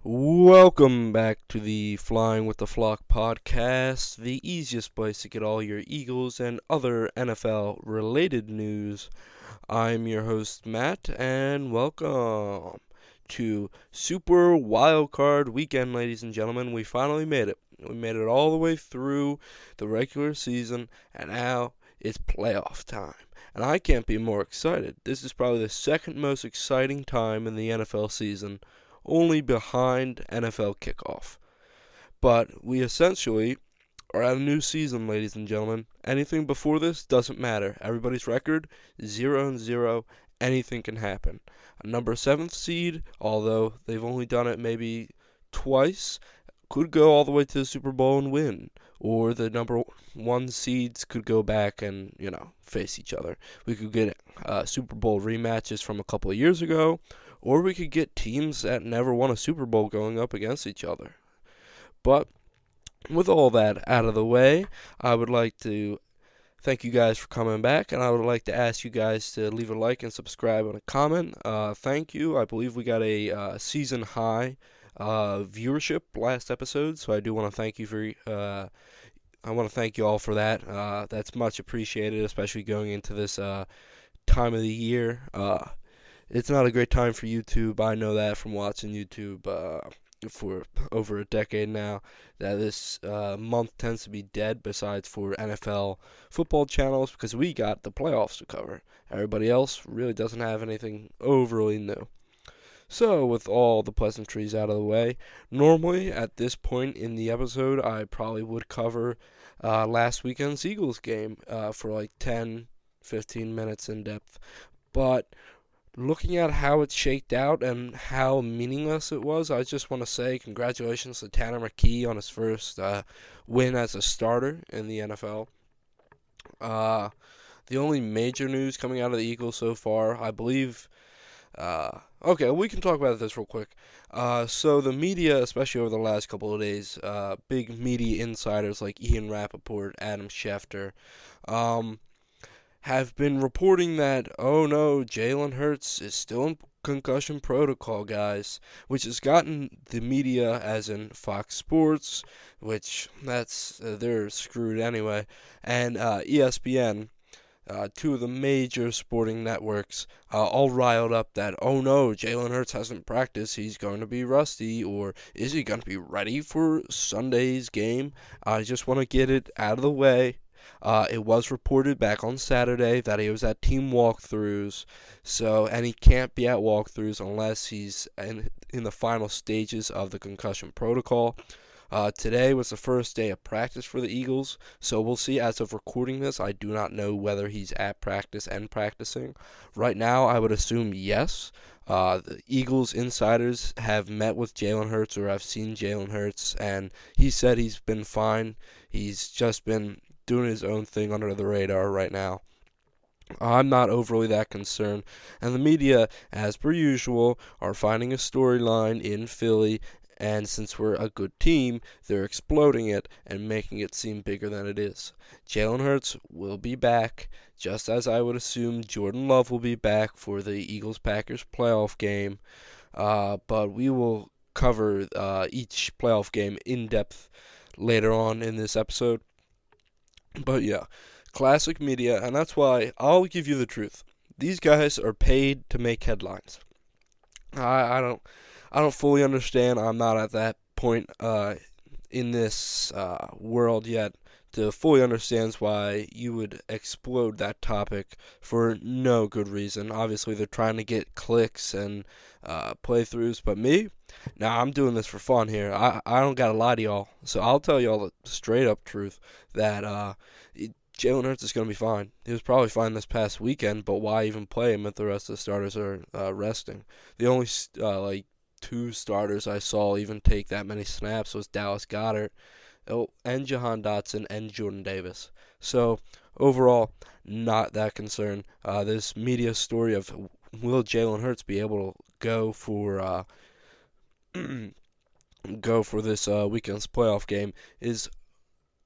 Welcome back to the Flying with the Flock podcast, the easiest place to get all your Eagles and other NFL related news. I'm your host, Matt, and welcome to Super Wildcard Weekend, ladies and gentlemen. We finally made it. We made it all the way through the regular season, and now it's playoff time. And I can't be more excited. This is probably the second most exciting time in the NFL season, only behind NFL kickoff. But we essentially are at a new season, ladies and gentlemen. Anything before this doesn't matter. Everybody's record 0-0. Anything can happen. A number 7th seed, although they've only done it maybe twice, could go all the way to the Super Bowl and win. Or the number 1 seeds could go back and, face each other. We could get Super Bowl rematches from a couple of years ago, or we could get teams that never won a Super Bowl going up against each other. But with all that out of the way, I would like to thank you guys for coming back, and I would like to ask you guys to leave a like and subscribe and a comment. Thank you. I believe we got a season high viewership last episode, so I do want to thank you for. I want to thank you all for that. That's much appreciated, especially going into this time of the year. It's not a great time for YouTube. I know that from watching YouTube for over a decade now, that this month tends to be dead, besides for NFL football channels, because we got the playoffs to cover. Everybody else really doesn't have anything overly new. So, with all the pleasantries out of the way, normally at this point in the episode, I probably would cover last weekend's Eagles game for like 10, 15 minutes in depth. But looking at how it shaked out and how meaningless it was, I just want to say congratulations to Tanner McKee on his first win as a starter in the NFL. The only major news coming out of the Eagles so far, I believe. Okay, we can talk about this real quick. So the media, especially over the last couple of days, big media insiders like Ian Rappaport, Adam Schefter, have been reporting that, oh no, Jalen Hurts is still in concussion protocol, guys, which has gotten the media, as in Fox Sports, which they're screwed anyway, and ESPN, two of the major sporting networks, all riled up that, oh no, Jalen Hurts hasn't practiced, he's going to be rusty, or is he going to be ready for Sunday's game? I just want to get it out of the way. It was reported back on Saturday that he was at team walkthroughs, and he can't be at walkthroughs unless he's in the final stages of the concussion protocol. Today was the first day of practice for the Eagles, so we'll see. As of recording this, I do not know whether he's at practice and practicing. Right now, I would assume yes. The Eagles insiders have met with Jalen Hurts, or have seen Jalen Hurts, and he said he's been fine. He's just been doing his own thing under the radar right now. I'm not overly that concerned, and the media, as per usual, are finding a storyline in Philly, and since we're a good team, they're exploding it and making it seem bigger than it is. Jalen Hurts will be back, just as I would assume Jordan Love will be back for the Eagles-Packers playoff game, but we will cover each playoff game in depth later on in this episode. But yeah, classic media, and that's why I'll give you the truth. These guys are paid to make headlines. I don't fully understand. I'm not at that point in this world yet to fully understand why you would explode that topic for no good reason. Obviously, they're trying to get clicks and playthroughs, but me, nah, I'm doing this for fun here. I don't gotta lie to y'all, so I'll tell y'all the straight up truth that Jalen Hurts is going to be fine. He was probably fine this past weekend, but why even play him if the rest of the starters are resting? The only two starters I saw even take that many snaps was Dallas Goedert, and Jahan Dotson, and Jordan Davis. So overall, not that concerned. This media story of will Jalen Hurts be able to go for this weekend's playoff game is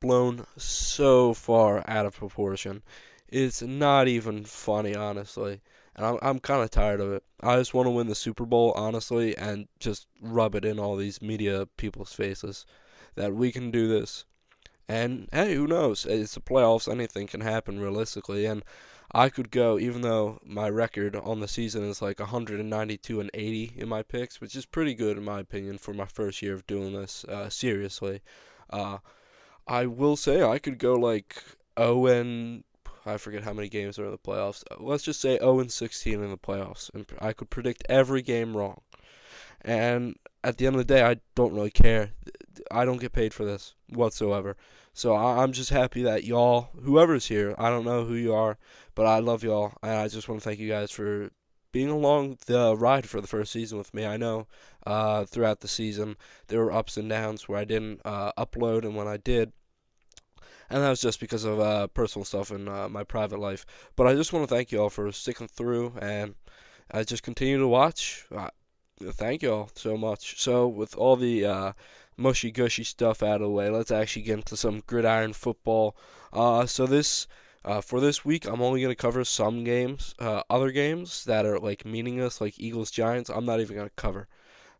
blown so far out of proportion. It's not even funny, honestly, and I'm kind of tired of it. I just want to win the Super Bowl, honestly, and just rub it in all these media people's faces that we can do this. And hey, who knows? It's the playoffs. Anything can happen realistically. And I could go, even though my record on the season is like 192 and 80 in my picks, which is pretty good in my opinion for my first year of doing this seriously. Uh, I will say I could go like 0 and I forget how many games are in the playoffs. Let's just say 0 and 16 in the playoffs, and I could predict every game wrong. And at the end of the day, I don't really care. I don't get paid for this whatsoever. So I'm just happy that y'all, whoever's here, I don't know who you are, but I love y'all, and I just want to thank you guys for being along the ride for the first season with me. I know throughout the season there were ups and downs where I didn't upload, and when I did, and that was just because of personal stuff in my private life. But I just want to thank y'all for sticking through, and I just continue to watch. Thank y'all so much. So, with all the mushy gushy stuff out of the way, let's actually get into some gridiron football. For this week, I'm only going to cover some games. Other games that are like meaningless, like Eagles Giants, I'm not even going to cover.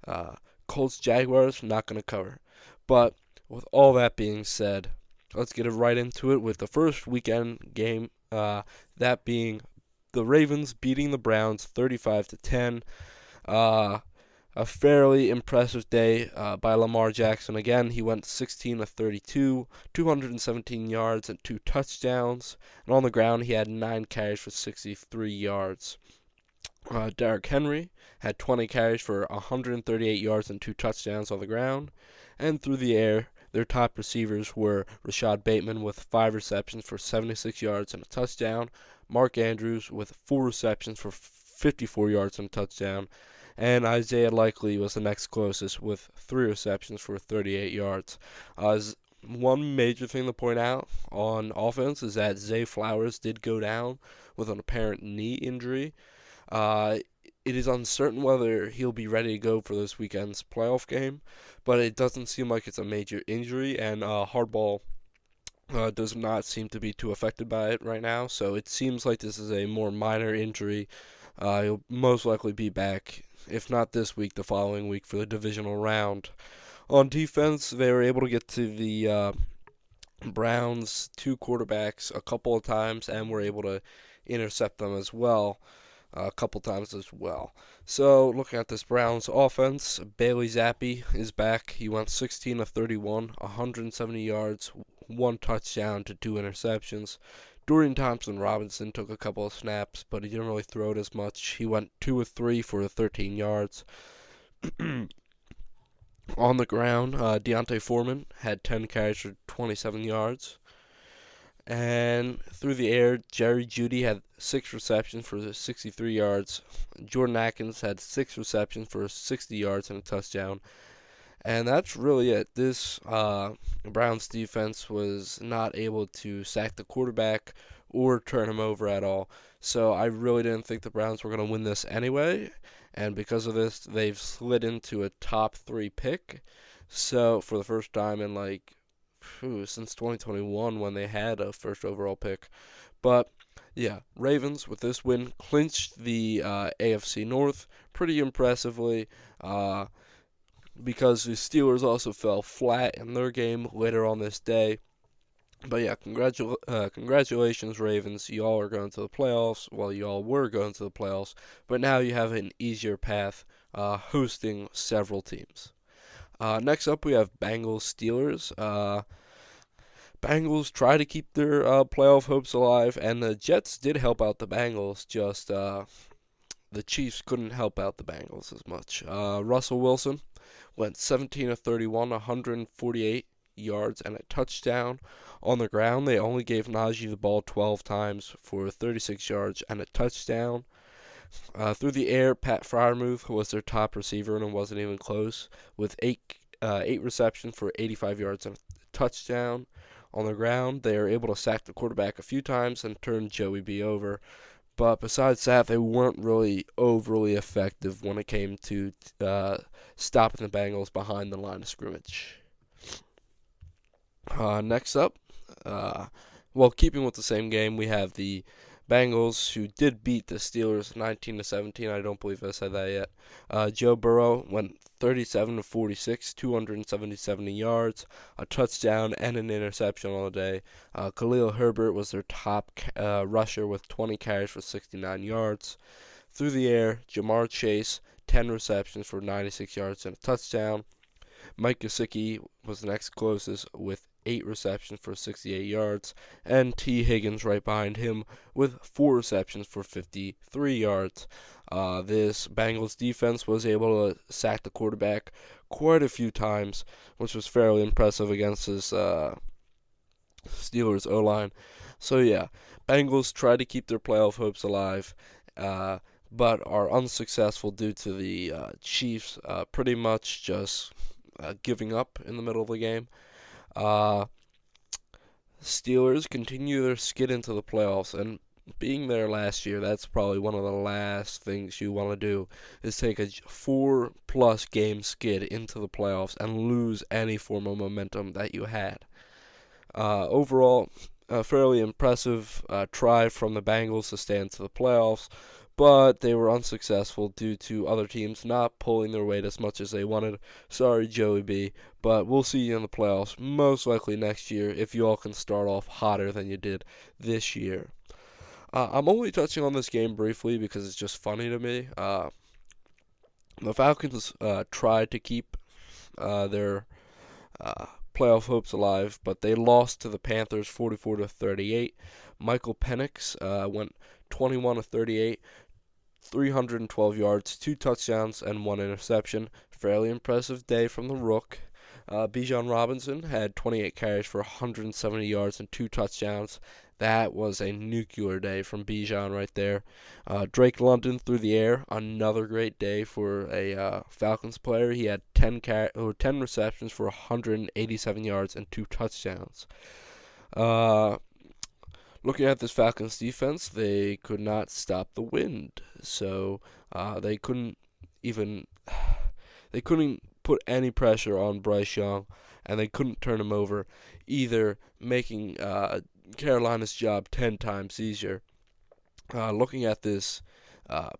Uh, Colts Jaguars, not going to cover. But with all that being said, let's get right into it with the first weekend game. That being the Ravens beating the Browns 35-10. Uh, a fairly impressive day by Lamar Jackson. Again, he went 16 of 32, 217 yards and 2 touchdowns. And on the ground, he had 9 carries for 63 yards. Derrick Henry had 20 carries for 138 yards and 2 touchdowns on the ground. And through the air, their top receivers were Rashad Bateman with 5 receptions for 76 yards and a touchdown, Mark Andrews with 4 receptions for 54 yards and a touchdown, and Isaiah Likely was the next closest with 3 receptions for 38 yards. One major thing to point out on offense is that Zay Flowers did go down with an apparent knee injury. Uh, it is uncertain whether he'll be ready to go for this weekend's playoff game, but it doesn't seem like it's a major injury, and Hardball does not seem to be too affected by it right now, so it seems like this is a more minor injury. He'll most likely be back, if not this week, the following week for the divisional round. On defense, they were able to get to the Browns' 2 quarterbacks a couple of times and were able to intercept them as well. A couple times as well. So, looking at this Browns offense, Bailey Zappi is back. He went 16 of 31, 170 yards, 1 touchdown to 2 interceptions. Dorian Thompson-Robinson took a couple of snaps, but he didn't really throw it as much. He went 2 of 3 for 13 yards. On the ground, Deontay Foreman had 10 carries for 27 yards. And through the air, Jerry Jeudy had 6 receptions for 63 yards. Jordan Atkins had 6 receptions for 60 yards and a touchdown. And that's really it. This Browns defense was not able to sack the quarterback or turn him over at all. So I really didn't think the Browns were going to win this anyway. And because of this, they've slid into a top 3 pick. So for the first time in since 2021 when they had a first overall pick. But yeah, Ravens with this win clinched the AFC North pretty impressively because the Steelers also fell flat in their game later on this day. But yeah, congratulations, Ravens. Y'all are going to the playoffs. Well, y'all were going to the playoffs, but now you have an easier path hosting several teams. Next up, we have Bengals-Steelers. Bengals try to keep their playoff hopes alive, and the Jets did help out the Bengals, just the Chiefs couldn't help out the Bengals as much. Russell Wilson went 17 of 31, 148 yards, and a touchdown. On the ground, they only gave Najee the ball 12 times for 36 yards and a touchdown. Through the air, Pat Freiermuth was their top receiver, and it wasn't even close, with eight receptions for 85 yards and a touchdown. On the ground, they were able to sack the quarterback a few times and turn Joey B over. But besides that, they weren't really overly effective when it came to stopping the Bengals behind the line of scrimmage. Next up, keeping with the same game, we have the Bengals, who did beat the Steelers 19-17. I don't believe I said that yet. Joe Burrow went 37-46, 277 yards, a touchdown, and an interception on the day. Khalil Herbert was their top rusher with 20 carries for 69 yards. Through the air, Jamar Chase, 10 receptions for 96 yards and a touchdown. Mike Gesicki was the next closest with 8 receptions for 68 yards, and T. Higgins right behind him with 4 receptions for 53 yards. This Bengals defense was able to sack the quarterback quite a few times, which was fairly impressive against this Steelers O-line. So yeah, Bengals tried to keep their playoff hopes alive, but are unsuccessful due to the Chiefs pretty much just giving up in the middle of the game. Uh, Steelers continue their skid into the playoffs, and being there last year, that's probably one of the last things you want to do is take a 4+ game skid into the playoffs and lose any form of momentum that you had. Overall, a fairly impressive try from the Bengals to stay into the playoffs, but they were unsuccessful due to other teams not pulling their weight as much as they wanted. Sorry, Joey B, but we'll see you in the playoffs most likely next year if you all can start off hotter than you did this year. I'm only touching on this game briefly because it's just funny to me. The Falcons tried to keep their playoff hopes alive, but they lost to the Panthers 44-38. Michael Penix went 21-38, 312 yards, 2 touchdowns, and 1 interception. Fairly impressive day from the Rook. Bijan Robinson had 28 carries for 170 yards and 2 touchdowns. That was a nuclear day from Bijan right there. Drake London through the air, another great day for a Falcons player. He had 10 receptions for 187 yards and 2 touchdowns. Looking at this Falcons defense, they could not stop the wind, so they couldn't put any pressure on Bryce Young, and they couldn't turn him over, either making Carolina's job 10 times easier. Looking at this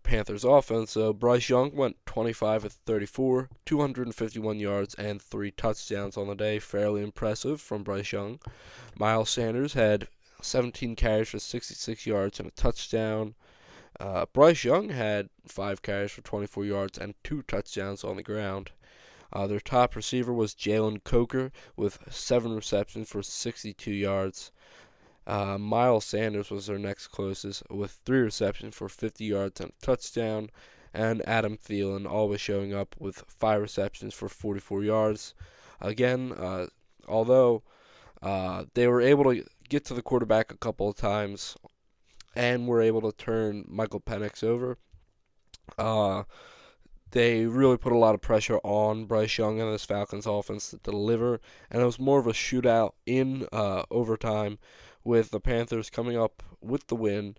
Panthers offense, so Bryce Young went 25-34, 251 yards, and 3 touchdowns on the day. Fairly impressive from Bryce Young. Miles Sanders had 17 carries for 66 yards and a touchdown. Bryce Young had 5 carries for 24 yards and 2 touchdowns on the ground. Their top receiver was Jalen Coker with 7 receptions for 62 yards. Miles Sanders was their next closest with 3 receptions for 50 yards and a touchdown. And Adam Thielen always showing up with 5 receptions for 44 yards. Again, although they were able to get to the quarterback a couple of times and were able to turn Michael Penix over, they really put a lot of pressure on Bryce Young and this Falcons offense to deliver, and it was more of a shootout in overtime, with the Panthers coming up with the win.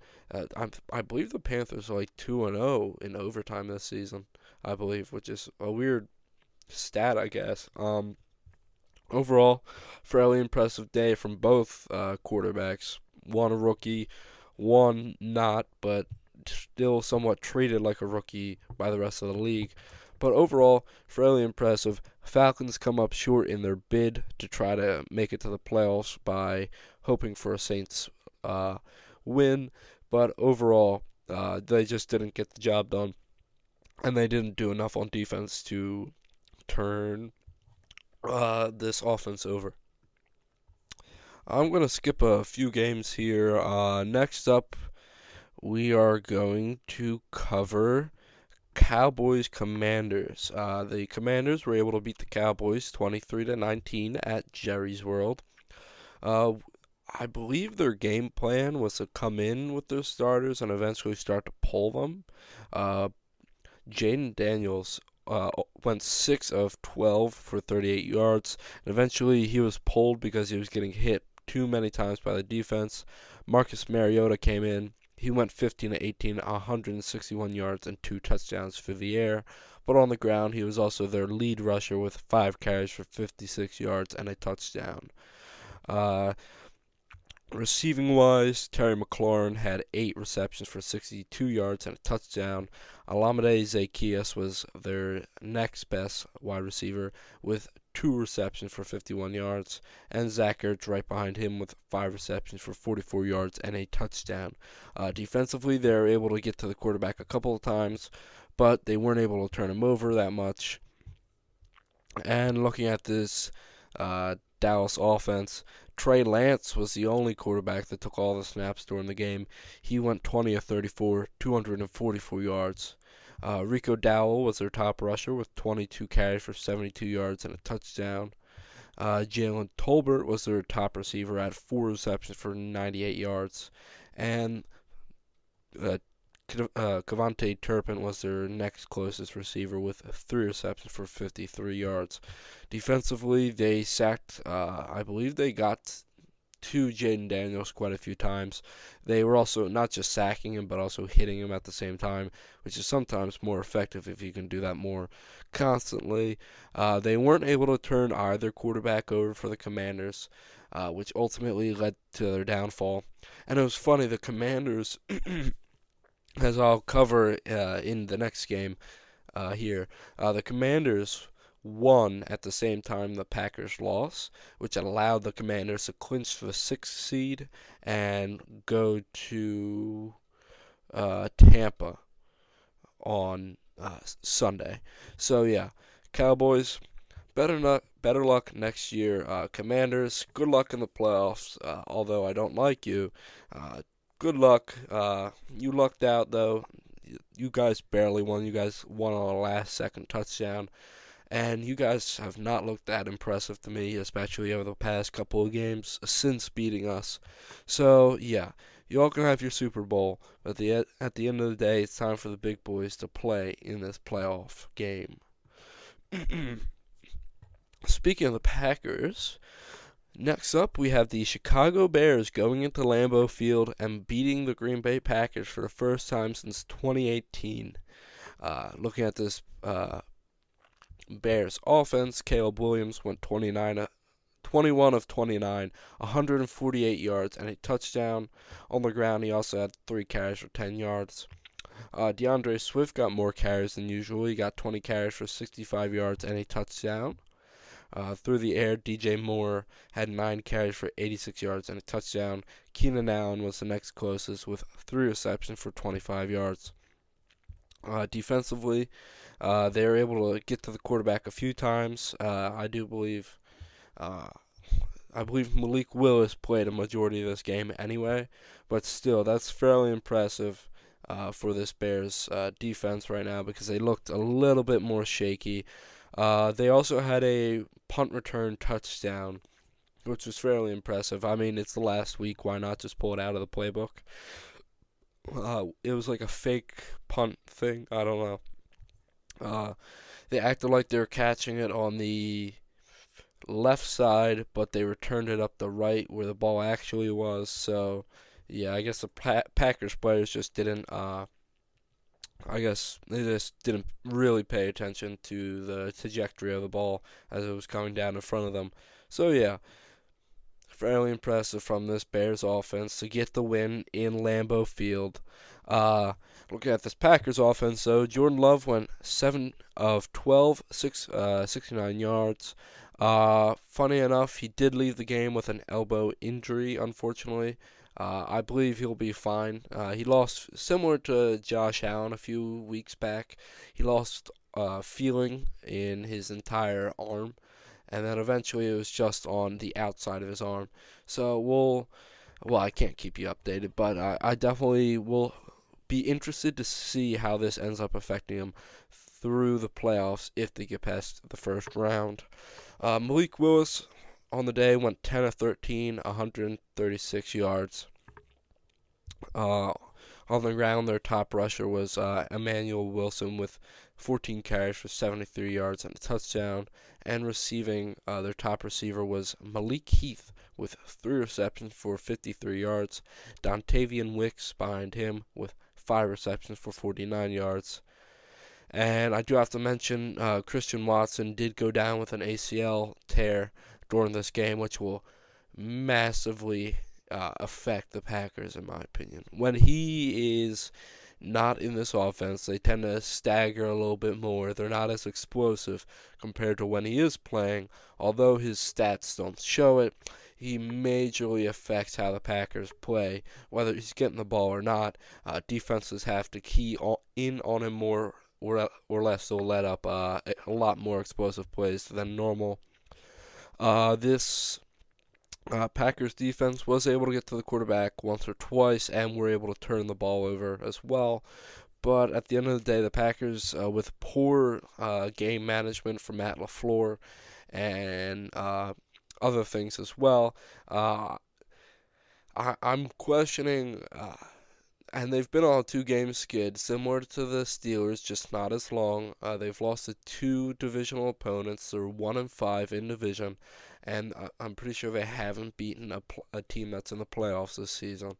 I believe the Panthers are like 2-0 in overtime this season, I believe, which is a weird stat, I guess. Overall, fairly impressive day from both quarterbacks. One a rookie, one not, but still somewhat treated like a rookie by the rest of the league. But overall, fairly impressive. Falcons come up short in their bid to try to make it to the playoffs by hoping for a Saints win. But overall, they just didn't get the job done, and they didn't do enough on defense to turn this offense over. I'm going to skip a few games here. Next up, we are going to cover Cowboys Commanders. The Commanders were able to beat the Cowboys 23-19 at Jerry's World. I believe their game plan was to come in with their starters and eventually start to pull them. Jaden Daniels went 6 of 12 for 38 yards. And eventually, he was pulled because he was getting hit too many times by the defense. Marcus Mariota came in. He went 15-18, 161 yards, and 2 touchdowns through the air. But on the ground, he was also their lead rusher with 5 carries for 56 yards and a touchdown. Receiving wise, Terry McLaurin had 8 receptions for 62 yards and a touchdown. Olamide Zaccheaus was their next best wide receiver with 2 receptions for 51 yards, and Zach Ertz right behind him with 5 receptions for 44 yards and a touchdown. Defensively, they were able to get to the quarterback a couple of times, but they weren't able to turn him over that much. And looking at this Dallas offense, Trey Lance was the only quarterback that took all the snaps during the game. He went 20 of 34, 244 yards. Rico Dowell was their top rusher with 22 carries for 72 yards and a touchdown. Jalen Tolbert was their top receiver at 4 receptions for 98 yards. And uh, KaVontae Turpin was their next closest receiver with 3 receptions for 53 yards. Defensively, they sacked, I believe they got to Jaden Daniels quite a few times. They were also not just sacking him, but also hitting him at the same time, which is sometimes more effective if you can do that more constantly. They weren't able to turn either quarterback over for the Commanders, which ultimately led to their downfall. And it was funny, the Commanders as I'll cover in the next game here. The Commanders won at the same time the Packers lost, which allowed the Commanders to clinch the 6th seed and go to Tampa on Sunday. So yeah, Cowboys. Better luck next year. Commanders, good luck in the playoffs. Although I don't like you, good luck. You lucked out though. You guys barely won. You guys won on a last-second touchdown, and you guys have not looked that impressive to me, especially over the past couple of games since beating us. So yeah, you all can have your Super Bowl, but at the end of the day, it's time for the big boys to play in this playoff game. Speaking of the Packers, next up, we have the Chicago Bears going into Lambeau Field and beating the Green Bay Packers for the first time since 2018. Looking at this Bears offense, Caleb Williams went 21 of 29, 148 yards, and a touchdown. On the ground, he also had 3 carries for 10 yards. DeAndre Swift got more carries than usual. He got 20 carries for 65 yards and a touchdown. Through the air, DJ Moore had 9 carries for 86 yards and a touchdown. Keenan Allen was the next closest with 3 receptions for 25 yards. Defensively, they were able to get to the quarterback a few times. I believe Malik Willis played a majority of this game anyway, but still, that's fairly impressive for this Bears defense right now because they looked a little bit more shaky. They also had a punt return touchdown, which was fairly impressive. I mean, it's the last week. Why not just pull it out of the playbook? It was like a fake punt thing. I don't know. They acted like they were catching it on the left side, but they returned it up the right where the ball actually was. So, yeah, I guess the Packers players just didn't. I guess they just didn't really pay attention to the trajectory of the ball as it was coming down in front of them. So yeah, fairly impressive from this Bears offense to get the win in Lambeau Field. Looking at this Packers offense, though, Jordan Love went 7 of 12, 69 yards. Funny enough, he did leave the game with an elbow injury, unfortunately. I believe he'll be fine. He lost, similar to Josh Allen a few weeks back, he lost feeling in his entire arm, and then eventually it was just on the outside of his arm. So well, I can't keep you updated, but I definitely will be interested to see how this ends up affecting him through the playoffs if they get past the first round. Malik Willis on the day went 10 of 13, 136 yards. On the ground, their top rusher was Emmanuel Wilson with 14 carries for 73 yards and a touchdown. And receiving, their top receiver was Malik Heath with 3 receptions for 53 yards. Dontavian Wicks behind him with 5 receptions for 49 yards. And I do have to mention Christian Watson did go down with an ACL tear during this game, which will massively affect the Packers, in my opinion. When he is not in this offense, they tend to stagger a little bit more. They're not as explosive compared to when he is playing. Although his stats don't show it, he majorly affects how the Packers play, whether he's getting the ball or not. Defenses have to key in on him more or less. They'll let up a lot more explosive plays than normal. This Packers defense was able to get to the quarterback once or twice and were able to turn the ball over as well. But at the end of the day, the Packers, with poor game management from Matt LaFleur and other things as well, I'm questioning. And they've been on a 2-game skid, similar to the Steelers, just not as long. They've lost to 2 divisional opponents. They're 1-5 in division, and I'm pretty sure they haven't beaten a team that's in the playoffs this season.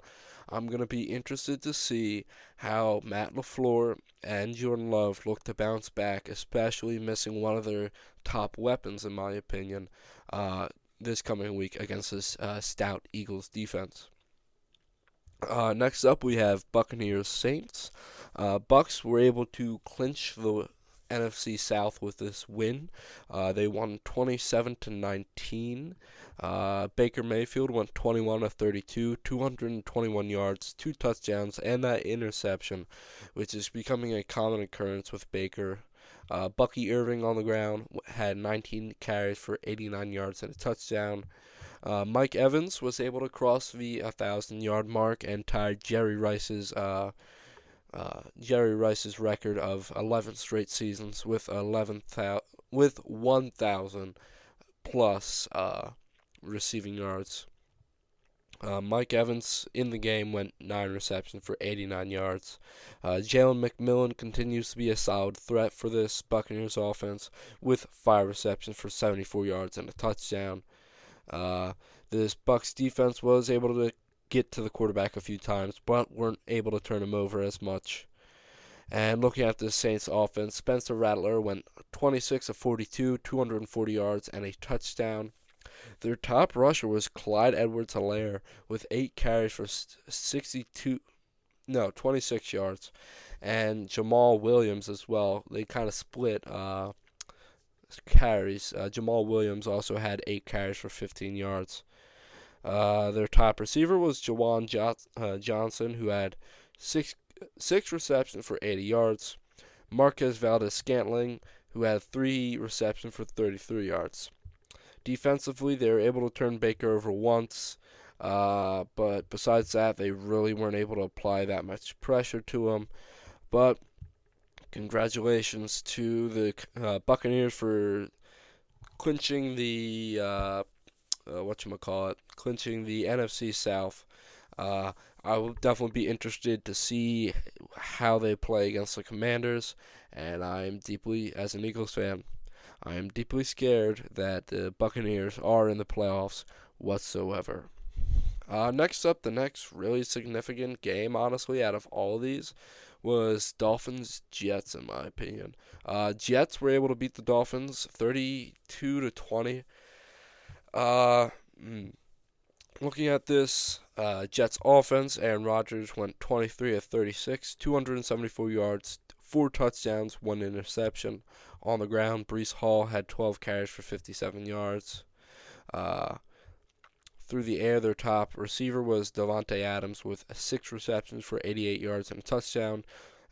I'm going to be interested to see how Matt LaFleur and Jordan Love look to bounce back, especially missing one of their top weapons, in my opinion, this coming week against this stout Eagles defense. Next up, we have Buccaneers Saints. Bucks were able to clinch the NFC South with this win. They won 27-19. Baker Mayfield went 21-32, 221 yards, 2 touchdowns, and that interception, which is becoming a common occurrence with Baker. Bucky Irving on the ground had 19 carries for 89 yards and a touchdown. Mike Evans was able to cross the 1,000-yard mark and tied Jerry Rice's record of 11 straight seasons with 1,000 plus receiving yards. Mike Evans in the game went 9 receptions for 89 yards. Jalen McMillan continues to be a solid threat for this Buccaneers offense with 5 receptions for 74 yards and a touchdown. This Bucs defense was able to get to the quarterback a few times, but weren't able to turn him over as much. And looking at the Saints offense, Spencer Rattler went 26-42, 240 yards, and a touchdown. Their top rusher was Clyde Edwards-Helaire with 8 carries for 26 yards, and Jamal Williams as well. They kind of split carries. Jamal Williams also had 8 carries for 15 yards. Their top receiver was Jawan Johnson, who had six receptions for 80 yards. Marquez Valdes-Scantling, who had 3 receptions for 33 yards. Defensively, they were able to turn Baker over once, but besides that, they really weren't able to apply that much pressure to him. But congratulations to the Buccaneers for clinching the clinching the NFC South. I will definitely be interested to see how they play against the Commanders, and as an Eagles fan, I am deeply scared that the Buccaneers are in the playoffs whatsoever. Next up, the next really significant game, honestly, out of all of these, was Dolphins-Jets, in my opinion. Jets were able to beat the Dolphins 32-20. Looking at this Jets offense, Aaron Rodgers went 23-36, 274 yards, 4 touchdowns, 1 interception. On the ground, Breece Hall had 12 carries for 57 yards. Through the air, their top receiver was Davante Adams with 6 receptions for 88 yards and a touchdown.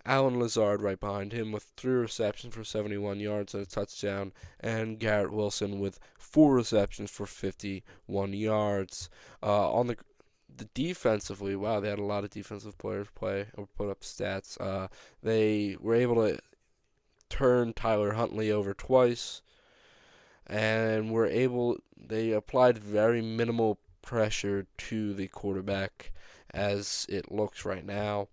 Allen Lazard right behind him with 3 receptions for 71 yards and a touchdown. And Garrett Wilson with 4 receptions for 51 yards. On the defensively, wow, they had a lot of defensive players play or put up stats. They were able to turn Tyler Huntley over twice, and they applied very minimal pressure to the quarterback as it looks right now.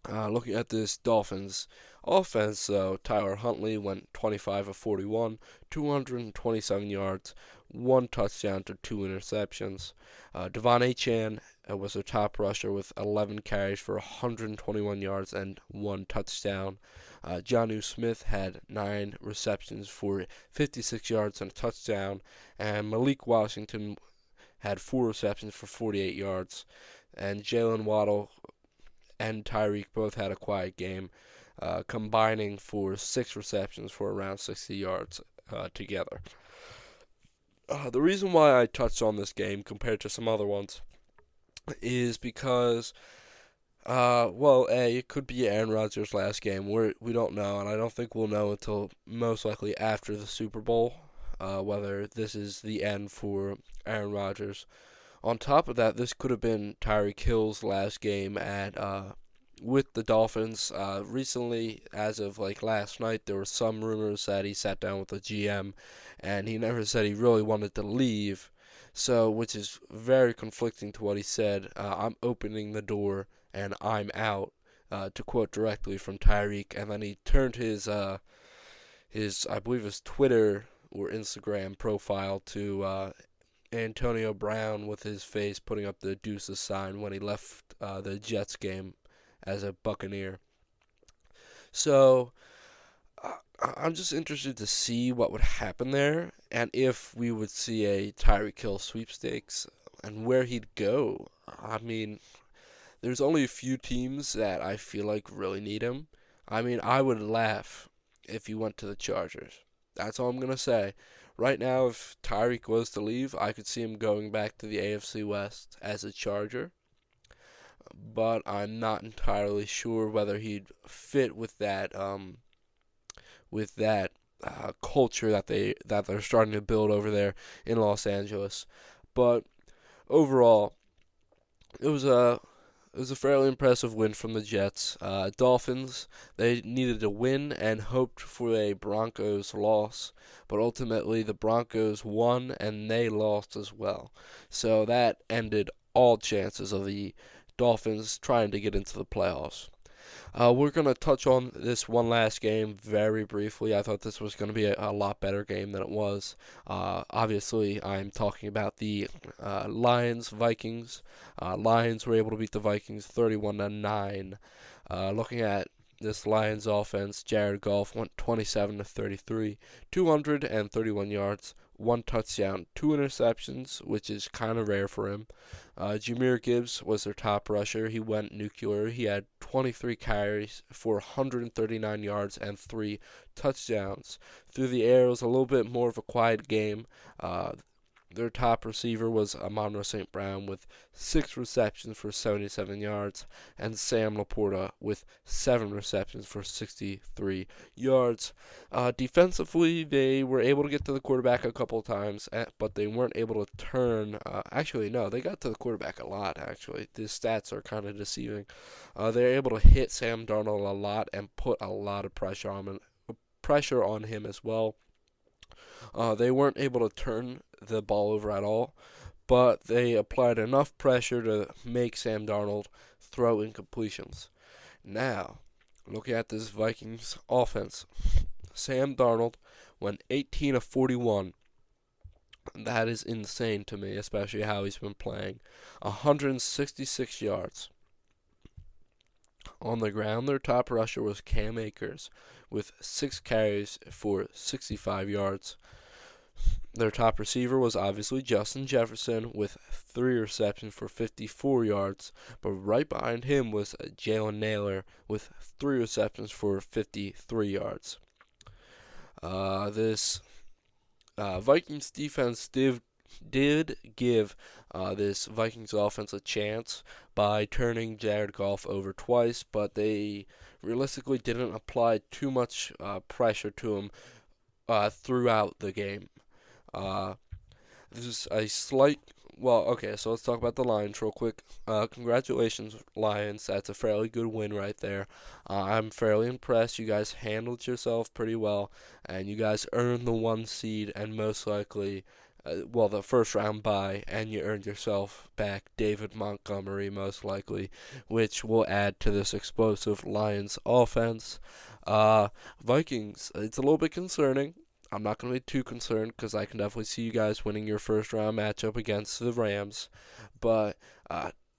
Looking at this Dolphins offense, though, Tyler Huntley went 25-41, 227 yards, 1 touchdown to 2 interceptions. Devon Achane was their top rusher with 11 carries for 121 yards and 1 touchdown. Jonnu Smith had 9 receptions for 56 yards and a touchdown. And Malik Washington had 4 receptions for 48 yards, and Jalen Waddle and Tyreek both had a quiet game, combining for 6 receptions for around 60 yards together. The reason why I touched on this game compared to some other ones is because, it could be Aaron Rodgers' last game. We don't know, and I don't think we'll know until most likely after the Super Bowl, whether this is the end for Aaron Rodgers. On top of that, this could have been Tyreek Hill's last game at with the Dolphins. Recently, as of like last night, there were some rumors that he sat down with the GM, and he never said he really wanted to leave. So, which is very conflicting to what he said. I'm opening the door and I'm out. To quote directly from Tyreek, and then he turned his I believe his Twitter or Instagram profile to Antonio Brown with his face putting up the deuces sign when he left the Jets game as a Buccaneer. So I'm just interested to see what would happen there and if we would see a Tyreek Hill sweepstakes and where he'd go. I mean, there's only a few teams that I feel like really need him. I mean, I would laugh if he went to the Chargers. That's all I'm going to say. Right now, if Tyreek was to leave, I could see him going back to the AFC West as a Charger. But I'm not entirely sure whether he'd fit with that culture that they're starting to build over there in Los Angeles. But overall, it was a fairly impressive win from the Jets. Dolphins, they needed to win and hoped for a Broncos loss, but ultimately the Broncos won and they lost as well. So that ended all chances of the Dolphins trying to get into the playoffs. We're going to touch on this one last game very briefly. I thought this was going to be a lot better game than it was. Obviously, I'm talking about the Lions-Vikings. Lions were able to beat the Vikings 31-9. Looking at this Lions offense, Jared Goff went 27 to 33, 231 yards, 1 touchdown, 2 interceptions, which is kind of rare for him. Jahmyr Gibbs was their top rusher. He went nuclear. He had 23 carries for 139 yards and 3 touchdowns. Through the air, it was a little bit more of a quiet game. Their top receiver was Amon-Ra St. Brown with 6 receptions for 77 yards, and Sam Laporta with 7 receptions for 63 yards. Defensively, they were able to get to the quarterback a couple of times, but they weren't able to turn. Actually, no, they got to the quarterback a lot, actually. The stats are kind of deceiving. They were able to hit Sam Darnold a lot and put a lot of pressure on him as well. They weren't able to turn the ball over at all, but they applied enough pressure to make Sam Darnold throw incompletions. Now, looking at this Vikings offense, Sam Darnold went 18 of 41. That is insane to me, especially how he's been playing. 166 yards. On the ground, their top rusher was Cam Akers with 6 carries for 65 yards. Their top receiver was obviously Justin Jefferson with 3 receptions for 54 yards, but right behind him was Jalen Nailor with 3 receptions for 53 yards. This Vikings defense did give this Vikings offense a chance by turning Jared Goff over twice, but they realistically didn't apply too much pressure to him throughout the game. This is a slight. Well, okay, so let's talk about the Lions real quick. Congratulations, Lions. That's a fairly good win right there. I'm fairly impressed. You guys handled yourself pretty well, and you guys earned the 1 seed and most likely, the first round bye, and you earned yourself back David Montgomery most likely, which will add to this explosive Lions offense. Vikings, it's a little bit concerning. I'm not going to be too concerned because I can definitely see you guys winning your first round matchup against the Rams. But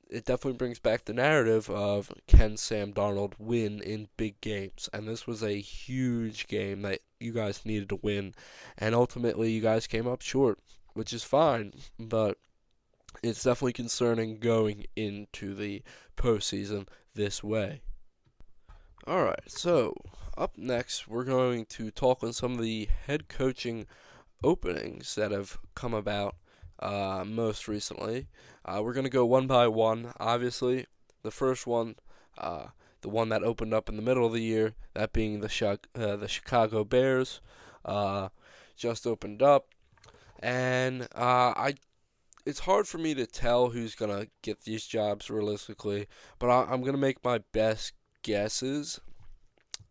it definitely brings back the narrative of can Sam Darnold win in big games? And this was a huge game that you guys needed to win. And ultimately, you guys came up short, which is fine. But it's definitely concerning going into the postseason this way. Alright, so up next, we're going to talk on some of the head coaching openings that have come about most recently. We're going to go one by one. Obviously, the first one, uh, the one that opened up in the middle of the year, that being the Chicago Bears, uh, just opened up, and it's hard for me to tell who's gonna get these jobs realistically, but I'm gonna make my best guesses.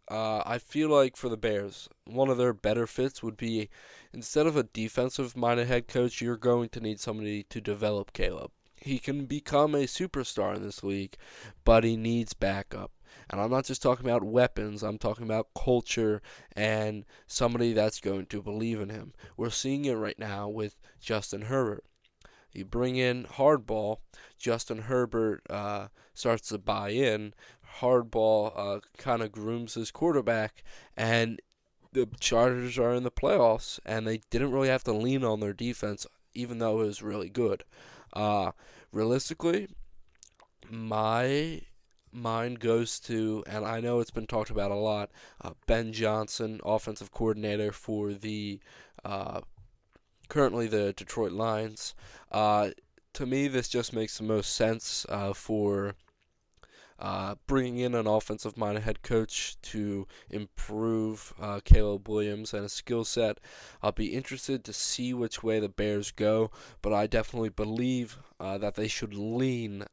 I feel like for the Bears, one of their better fits would be instead of a defensive minded head coach, you're going to need somebody to develop Caleb. He can become a superstar in this league, but he needs backup. And I'm not just talking about weapons, I'm talking about culture and somebody that's going to believe in him. We're seeing it right now with Justin Herbert. You bring in Hardball, Justin Herbert starts to buy in. Hardball kind of grooms his quarterback, and the Chargers are in the playoffs, and they didn't really have to lean on their defense, even though it was really good. Uh, Realistically, my mind goes to, and I know it's been talked about a lot, Ben Johnson, offensive coordinator for the uh, currently the Detroit Lions. Uh, to me, this just makes the most sense for bringing in an offensive-minded head coach to improve Caleb Williams and his skill set. I'll be interested to see which way the Bears go, but I definitely believe that they should lean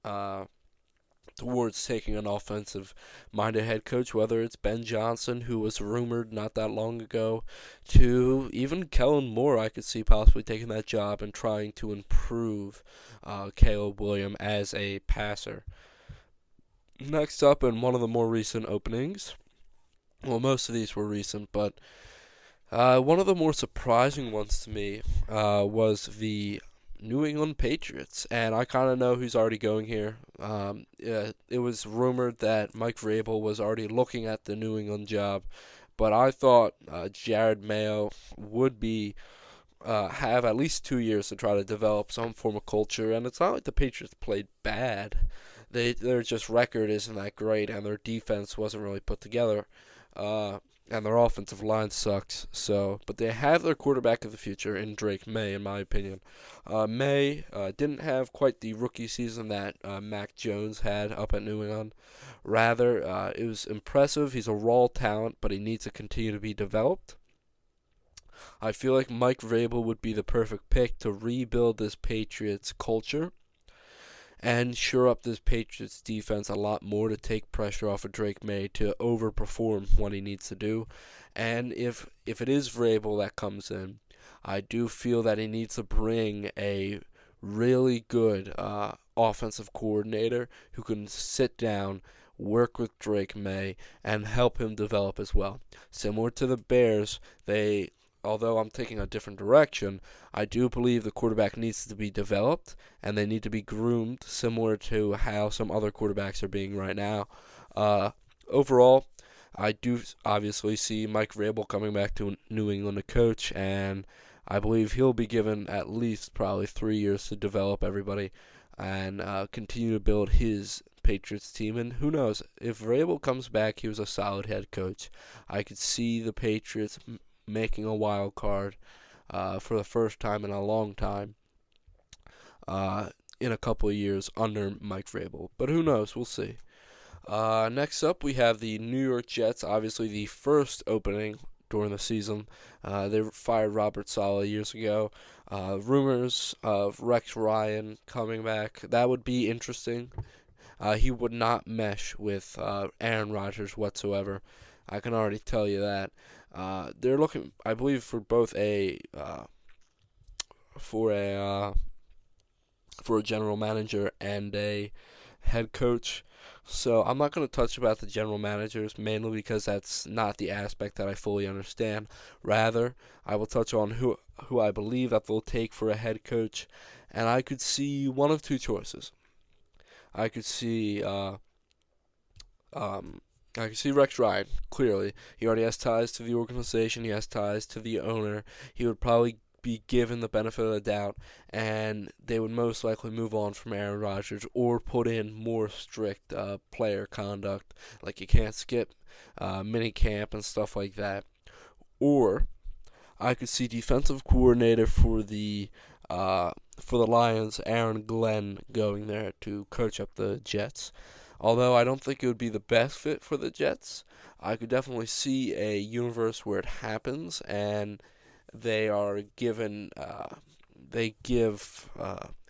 towards taking an offensive-minded head coach, whether it's Ben Johnson, who was rumored not that long ago, to even Kellen Moore. I could see possibly taking that job and trying to improve Caleb Williams as a passer. Next up, in one of the more recent openings, well, most of these were recent, but one of the more surprising ones to me was the New England Patriots, and I kind of know who's already going here. Yeah, it was rumored that Mike Vrabel was already looking at the New England job, but I thought Jared Mayo would be have at least 2 years to try to develop some form of culture, and it's not like the Patriots played bad. Their just record isn't that great, and their defense wasn't really put together. And their offensive line sucks. So, but they have their quarterback of the future in Drake May, in my opinion. May didn't have quite the rookie season that Mac Jones had up at New England. Rather, it was impressive. He's a raw talent, but he needs to continue to be developed. I feel like Mike Vrabel would be the perfect pick to rebuild this Patriots culture and shore up this Patriots defense a lot more to take pressure off of Drake May to overperform what he needs to do. And if it is Vrabel that comes in, I do feel that he needs to bring a really good offensive coordinator who can sit down, work with Drake May, and help him develop as well. Similar to the Bears, although I'm taking a different direction, I do believe the quarterback needs to be developed and they need to be groomed, similar to how some other quarterbacks are being right now. Overall, I do obviously see Mike Vrabel coming back to New England to coach, and I believe he'll be given at least probably 3 years to develop everybody and continue to build his Patriots team. And who knows, if Vrabel comes back, he was a solid head coach. I could see the Patriots making a wild card for the first time in a long time in a couple of years under Mike Vrabel. But who knows? We'll see. Next up, we have the New York Jets. Obviously, the first opening during the season. They fired Robert Saleh years ago. Rumors of Rex Ryan coming back. That would be interesting. He would not mesh with Aaron Rodgers whatsoever. I can already tell you that. They're looking, I believe, for both for a for a general manager and a head coach. So I'm not going to touch about the general managers, mainly because that's not the aspect that I fully understand. Rather, I will touch on who I believe that they'll take for a head coach, and I could see one of two choices. I could see I can see Rex Ryan, clearly. He already has ties to the organization. He has ties to the owner. He would probably be given the benefit of the doubt, and they would most likely move on from Aaron Rodgers or put in more strict player conduct, like you can't skip mini camp and stuff like that. Or I could see defensive coordinator for the Lions, Aaron Glenn, going there to coach up the Jets. Although I don't think it would be the best fit for the Jets, I could definitely see a universe where it happens and they are given they give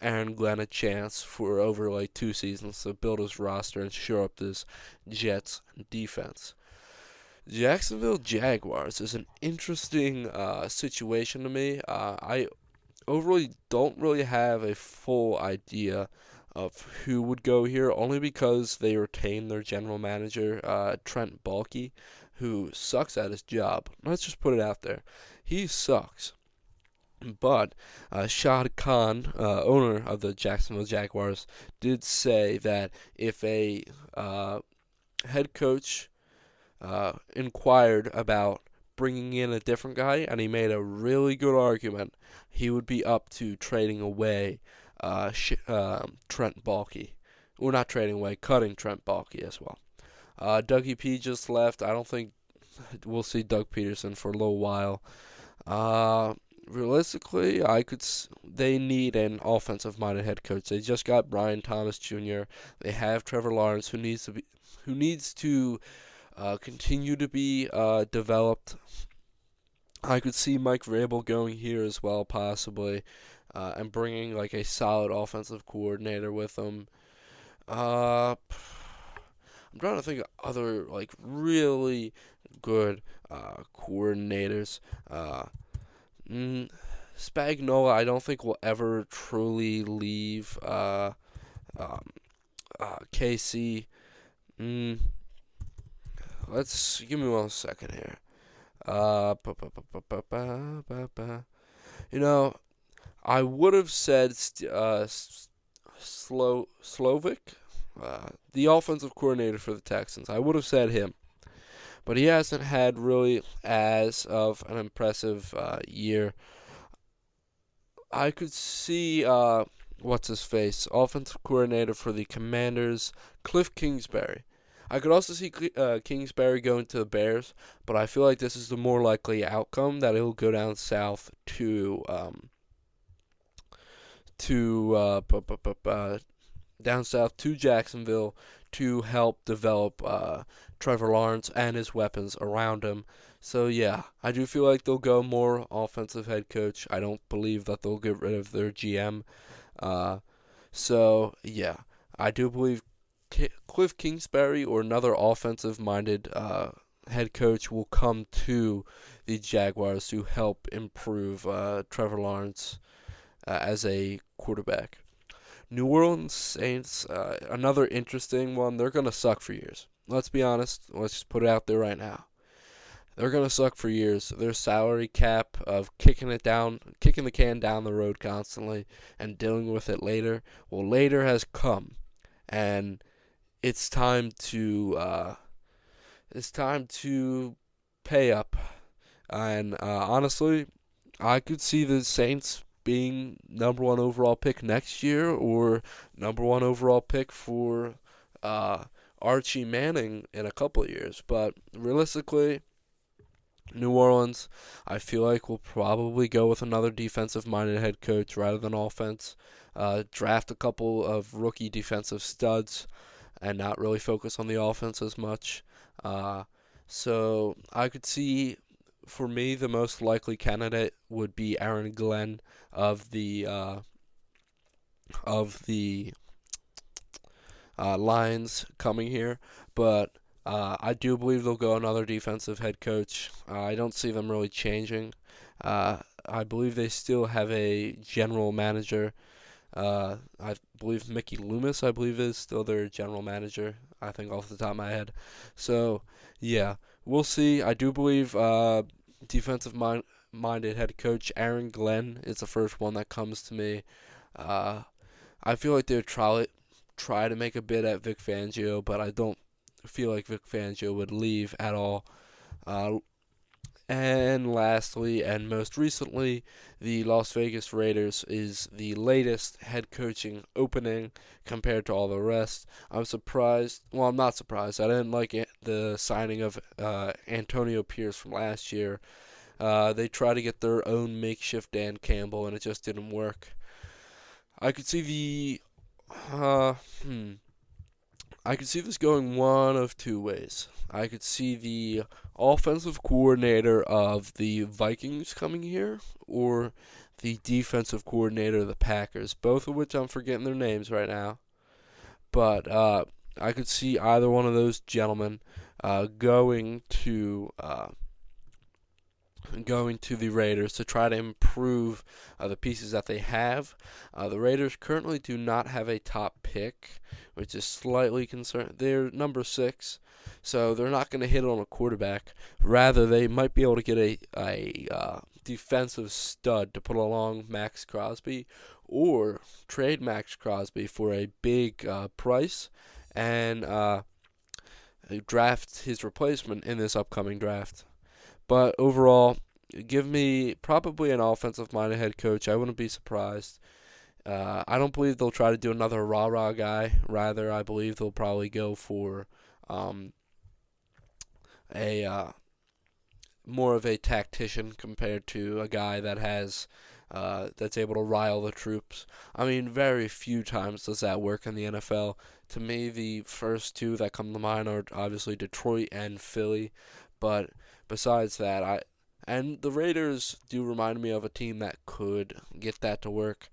Aaron Glenn a chance for over like 2 seasons to build his roster and shore up this Jets defense. Jacksonville Jaguars is an interesting situation to me. I overly don't really have a full idea of who would go here, only because they retain their general manager, Trent Baalke, who sucks at his job. Let's just put it out there. He sucks. But Shad Khan, owner of the Jacksonville Jaguars, did say that if a head coach inquired about bringing in a different guy, and he made a really good argument, he would be up to trading away Trent Baalke. Or not trading away, cutting Trent Baalke as well. Dougie P just left. I don't think we'll see Doug Peterson for a little while. Realistically, they need an offensive-minded head coach. They just got Brian Thomas Jr. They have Trevor Lawrence, who needs to continue to be developed. I could see Mike Vrabel going here as well, possibly, and bringing like a solid offensive coordinator with him. I'm trying to think of other like really good coordinators. Spagnuolo, I don't think will ever truly leave KC. Let's give me 1 second here. You know, I would have said Slovic, the offensive coordinator for the Texans. I would have said him, but he hasn't had really as of an impressive year. I could see what's his face, offensive coordinator for the Commanders, Cliff Kingsbury. I could also see Kingsbury going to the Bears, but I feel like this is the more likely outcome, that he'll go down south to Jacksonville to help develop Trevor Lawrence and his weapons around him. So yeah, I do feel like they'll go more offensive head coach. I don't believe that they'll get rid of their GM. So yeah, I do believe Cliff Kingsbury or another offensive-minded head coach will come to the Jaguars to help improve Trevor Lawrence as a quarterback. New Orleans Saints, another interesting one. They're going to suck for years. Let's be honest. Let's just put it out there right now. They're going to suck for years. Their salary cap of kicking the can down the road constantly and dealing with it later, well, later has come. And it's time to pay up. And honestly, I could see the Saints being number 1 overall pick next year, or number 1 overall pick for Archie Manning in a couple of years. But realistically, New Orleans, I feel like will probably go with another defensive-minded head coach rather than offense. Draft a couple of rookie defensive studs and not really focus on the offense as much. So I could see, for me, the most likely candidate would be Aaron Glenn of the Lions coming here, but I do believe they'll go another defensive head coach. I don't see them really changing. I believe they still have a general manager. I believe Mickey Loomis, is still their general manager, I think off the top of my head. So, yeah, we'll see. I do believe defensive-minded head coach Aaron Glenn is the first one that comes to me. I feel like they would try to make a bid at Vic Fangio, but I don't feel like Vic Fangio would leave at all. And lastly, and most recently, the Las Vegas Raiders is the latest head coaching opening compared to all the rest. I'm surprised. Well, I'm not surprised. I didn't like the signing of Antonio Pierce from last year. They tried to get their own makeshift Dan Campbell, and it just didn't work. I could see uh, hmm, I could see this going one of two ways. I could see the offensive coordinator of the Vikings coming here, or the defensive coordinator of the Packers, both of which I'm forgetting their names right now. But I could see either one of those gentlemen going to the Raiders to try to improve the pieces that they have. The Raiders currently do not have a top pick, which is slightly concerning. They're number 6, so they're not going to hit on a quarterback. Rather, they might be able to get a defensive stud to put along Max Crosby, or trade Max Crosby for a big price and draft his replacement in this upcoming draft. But overall, give me probably an offensive-minded head coach. I wouldn't be surprised. I don't believe they'll try to do another rah-rah guy. Rather, I believe they'll probably go for a more of a tactician compared to a guy that has that's able to rile the troops. I mean, very few times does that work in the NFL. To me, the first two that come to mind are obviously Detroit and Philly, but besides that, and the Raiders do remind me of a team that could get that to work,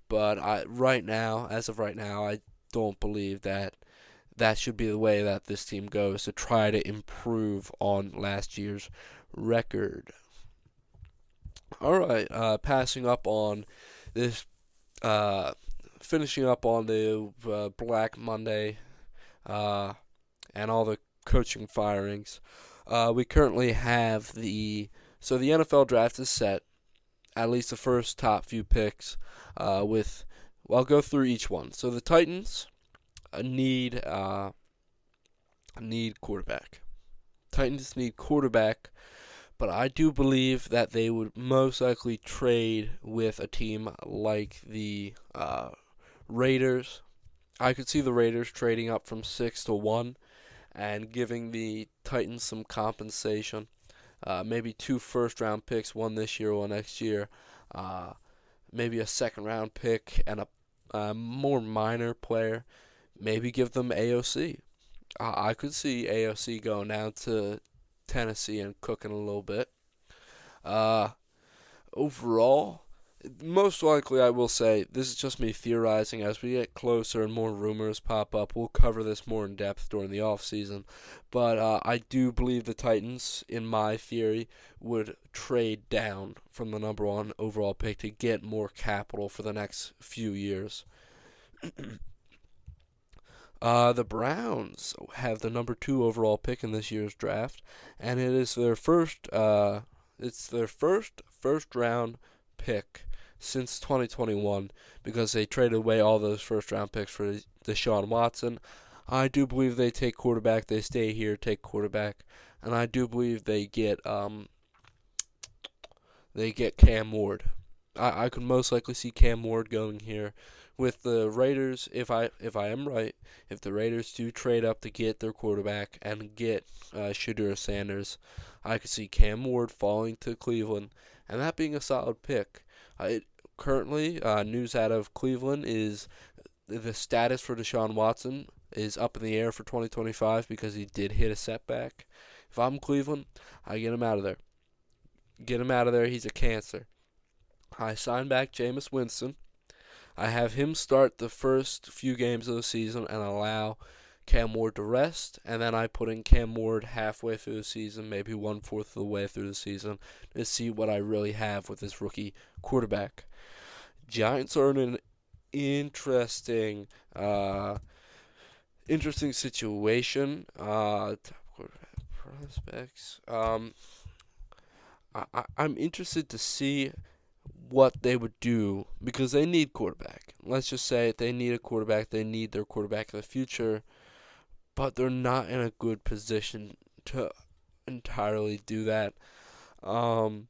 but as of right now, I don't believe that should be the way that this team goes to try to improve on last year's record. All right, passing up on this, finishing up on the Black Monday and all the coaching firings. We currently have the NFL draft is set, at least the first top few picks. I'll go through each one. So the Titans need quarterback. Titans need quarterback, but I do believe that they would most likely trade with a team like the Raiders. I could see the Raiders trading up from 6 to 1 and giving the Titans some compensation. Maybe 2 first-round picks, one this year, one next year. Maybe a second-round pick and a more minor player. Maybe give them AOC. I could see AOC going down to Tennessee and cooking a little bit. Uh, Overall, most likely I will say this is just me theorizing. As we get closer and more rumors pop up, we'll cover this more in depth during the off season. But I do believe the Titans, in my theory, would trade down from the number 1 overall pick to get more capital for the next few years. The Browns have the number 2 overall pick in this year's draft, and it is their first first round pick since 2021 because they traded away all those first round picks for Deshaun Watson. I do believe they take quarterback. They stay here, take quarterback, and I do believe they get Cam Ward. I could most likely see Cam Ward going here. With the Raiders, if I am right, if the Raiders do trade up to get their quarterback and get Shedeur Sanders, I could see Cam Ward falling to Cleveland, and that being a solid pick. Currently, news out of Cleveland is the status for Deshaun Watson is up in the air for 2025 because he did hit a setback. If I'm Cleveland, I get him out of there. Get him out of there. He's a cancer. I sign back Jameis Winston. I have him start the first few games of the season and allow Cam Ward to rest, and then I put in Cam Ward halfway through the season, maybe 1/4 of the way through the season, to see what I really have with this rookie quarterback. Giants are in an interesting situation. Top quarterback prospects. I'm interested to see what they would do because they need quarterback. Let's just say they need a quarterback. They need their quarterback in the future, but they're not in a good position to entirely do that. Um,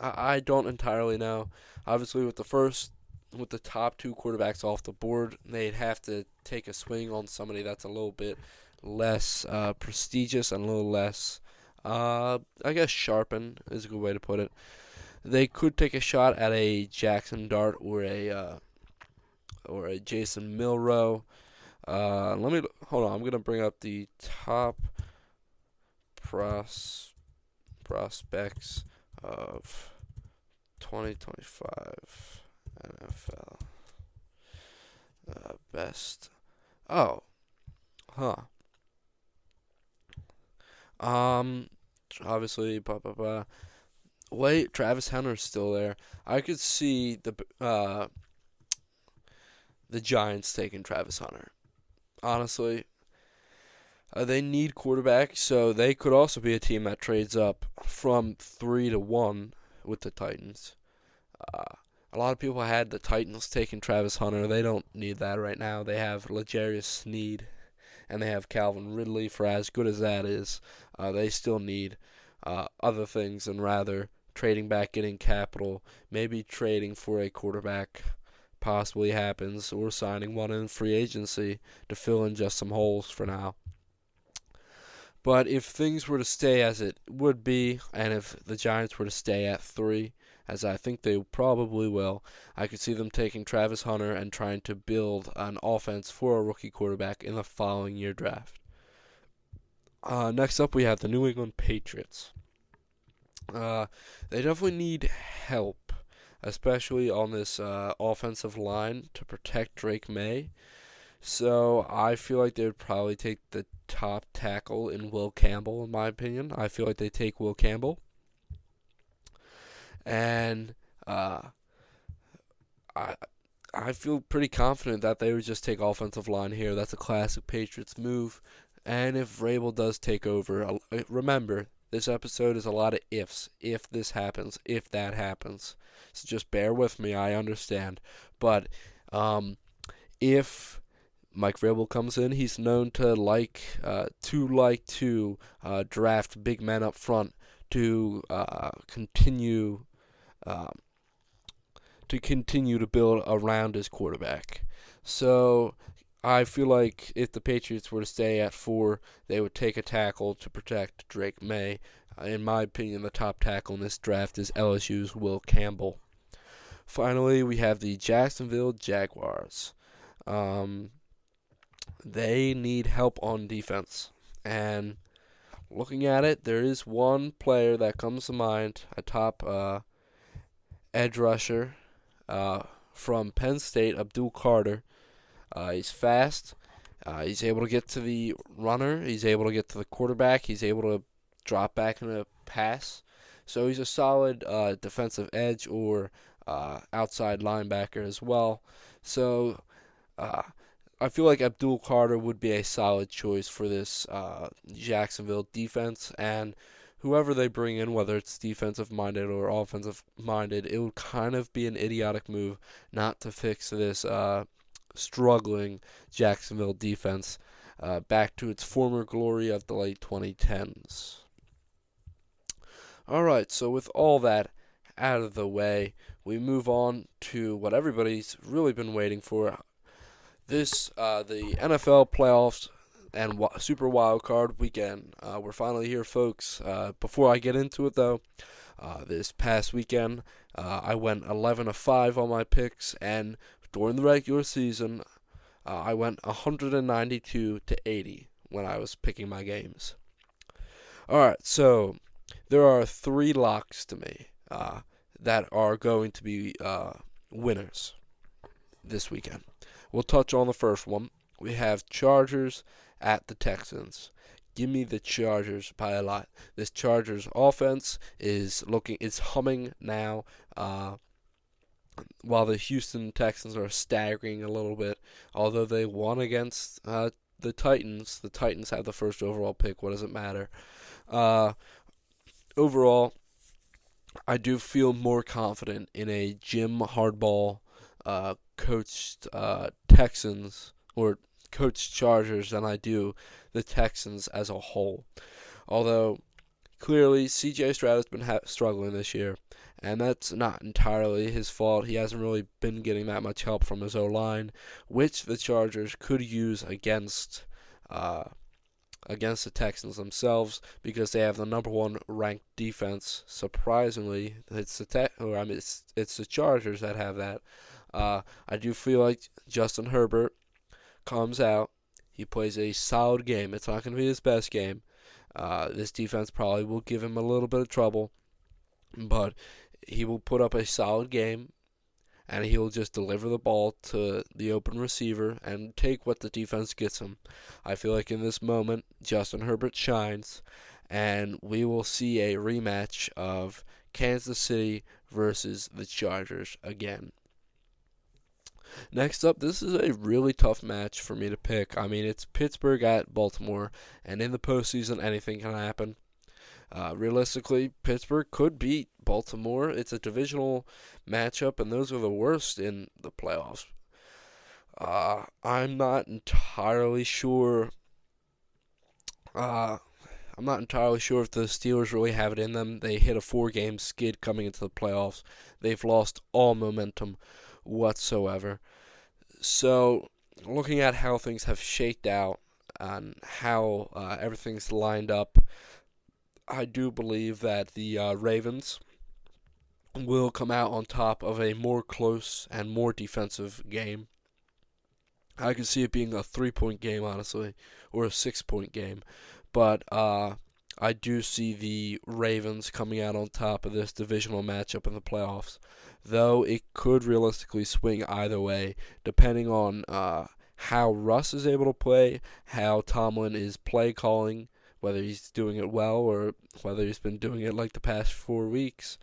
I don't entirely know. Obviously, with the top two quarterbacks off the board, they'd have to take a swing on somebody that's a little bit less prestigious and a little less, I guess, sharpened is a good way to put it. They could take a shot at a Jackson Dart or a Jason Milroe. Let me hold on. I'm gonna bring up the top prospects of 2025 NFL best. Oh, huh. Um, obviously, blah blah blah. Wait, Travis Hunter's still there. I could see the Giants taking Travis Hunter. Honestly, they need quarterback, so they could also be a team that trades up from 3 to 1 with the Titans. Uh, a lot of people had the Titans taking Travis Hunter. They don't need that right now. They have L'Jarius Sneed and they have Calvin Ridley. For as good as that is, they still need other things and rather trading back, getting capital, maybe trading for a quarterback possibly happens, or signing one in free agency to fill in just some holes for now. But if things were to stay as it would be, and if the Giants were to stay at 3, as I think they probably will, I could see them taking Travis Hunter and trying to build an offense for a rookie quarterback in the following year draft. Next up, we have the New England Patriots. They definitely need help, especially on this offensive line to protect Drake May. So I feel like they would probably take the top tackle in Will Campbell, in my opinion. I feel like they take Will Campbell. And I I feel pretty confident that they would just take offensive line here. That's a classic Patriots move. And if Vrabel does take over, remember, this episode is a lot of ifs. If this happens, if that happens. So just bear with me, I understand. But if Mike Vrabel comes in, he's known to draft big men up front to um, continue to build around his quarterback. So I feel like if the Patriots were to stay at 4, they would take a tackle to protect Drake May. In my opinion, the top tackle in this draft is LSU's Will Campbell. Finally, we have the Jacksonville Jaguars. They need help on defense. And looking at it, there is one player that comes to mind, a top edge rusher from Penn State, Abdul Carter. He's fast. He's able to get to the runner. He's able to get to the quarterback. He's able to drop back in a pass. So he's a solid defensive edge or outside linebacker as well. So I feel like Abdul Carter would be a solid choice for this Jacksonville defense, and whoever they bring in, whether it's defensive minded or offensive minded, it would kind of be an idiotic move not to fix this struggling Jacksonville defense back to its former glory of the late 2010s. Alright, so with all that out of the way, we move on to what everybody's really been waiting for. The NFL playoffs and Super Wild Card weekend. We're finally here, folks. Before I get into it, though, this past weekend, I went 11-5 on my picks, and during the regular season, I went 192-80 when I was picking my games. All right, so there are 3 locks to me that are going to be winners this weekend. We'll touch on the first one. We have Chargers at the Texans. Give me the Chargers by a lot. This Chargers offense is humming now. While the Houston Texans are staggering a little bit, although they won against the Titans have the first overall pick. What does it matter? Overall, I do feel more confident in a Jim Harbaugh coached Texans or coached Chargers than I do the Texans as a whole. Although Clearly, C.J. Stroud has been struggling this year, and that's not entirely his fault. He hasn't really been getting that much help from his O-line, which the Chargers could use uh, against the Texans themselves because they have the number one ranked defense. Surprisingly, it's the Chargers that have that. I do feel like Justin Herbert comes out, he plays a solid game. It's not going to be his best game. This defense probably will give him a little bit of trouble, but he will put up a solid game, and he will just deliver the ball to the open receiver and take what the defense gets him. I feel like in this moment, Justin Herbert shines, and we will see a rematch of Kansas City versus the Chargers again. Next up, this is a really tough match for me to pick. I mean, it's Pittsburgh at Baltimore, and in the postseason, anything can happen. Realistically, Pittsburgh could beat Baltimore. It's a divisional matchup, and those are the worst in the playoffs. I'm not entirely sure. I'm not entirely sure if the Steelers really have it in them. They hit a 4-game skid coming into the playoffs. They've lost all momentum whatsoever. So, looking at how things have shaked out and how everything's lined up, I do believe that the Ravens will come out on top of a more close and more defensive game. I could see it being a 3-point game, honestly, or a 6-point game. But I do see the Ravens coming out on top of this divisional matchup in the playoffs, though it could realistically swing either way, depending on how Russ is able to play, how Tomlin is play calling, whether he's doing it well or whether he's been doing it like the past 4 weeks,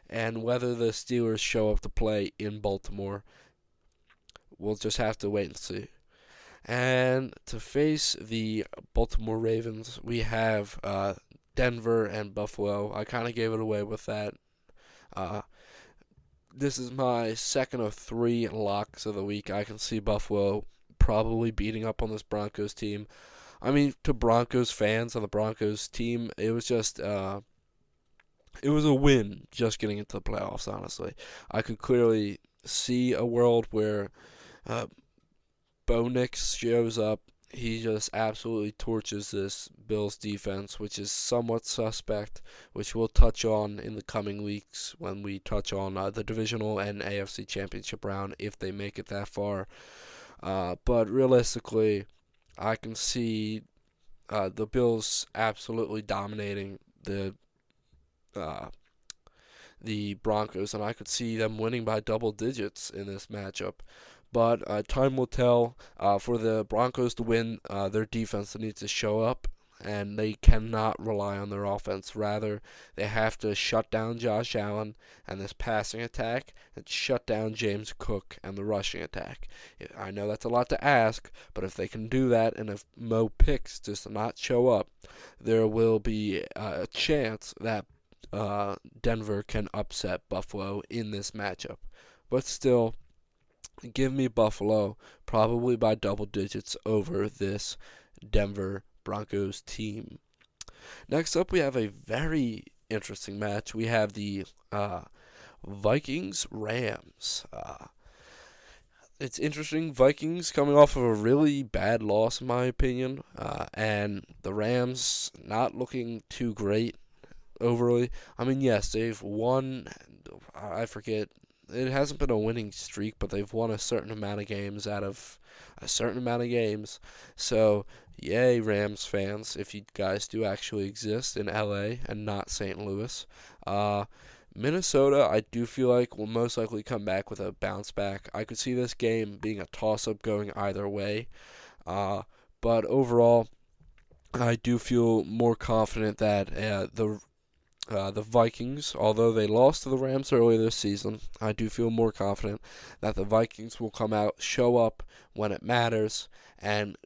and whether the Steelers show up to play in Baltimore. We'll just have to wait and see. And to face the Baltimore Ravens, we have Denver and Buffalo. I kind of gave it away with that. This is my second of 3 locks of the week. I can see Buffalo probably beating up on this Broncos team. I mean, to Broncos fans on the Broncos team, it was just it was a win just getting into the playoffs, honestly. I could clearly see a world where Bo Nix shows up. He just absolutely torches this Bills defense, which is somewhat suspect, which we'll touch on in the coming weeks when we touch on the divisional and AFC championship round if they make it that far. But realistically, I can see the Bills absolutely dominating the Broncos, and I could see them winning by double digits in this matchup. But time will tell. For the Broncos to win, their defense needs to show up, and they cannot rely on their offense. Rather, they have to shut down Josh Allen and this passing attack, and shut down James Cook and the rushing attack. I know that's a lot to ask, but if they can do that, and if Mo Picks does not show up, there will be a chance that Denver can upset Buffalo in this matchup. But still, give me Buffalo probably by double digits over this Denver Broncos team. Next up, we have a very interesting match. We have the Vikings-Rams. It's interesting. Vikings coming off of a really bad loss, in my opinion, and the Rams not looking too great overly. I mean, yes, they've won. I forget. It hasn't been a winning streak, but they've won a certain amount of games out of a certain amount of games. So, yay, Rams fans, if you guys do actually exist in LA and not St. Louis. Minnesota, I do feel like, will most likely come back with a bounce back. I could see this game being a toss-up going either way. But overall, I do feel more confident that the Vikings, although they lost to the Rams earlier this season, I do feel more confident that the Vikings will come out, show up when it matters, and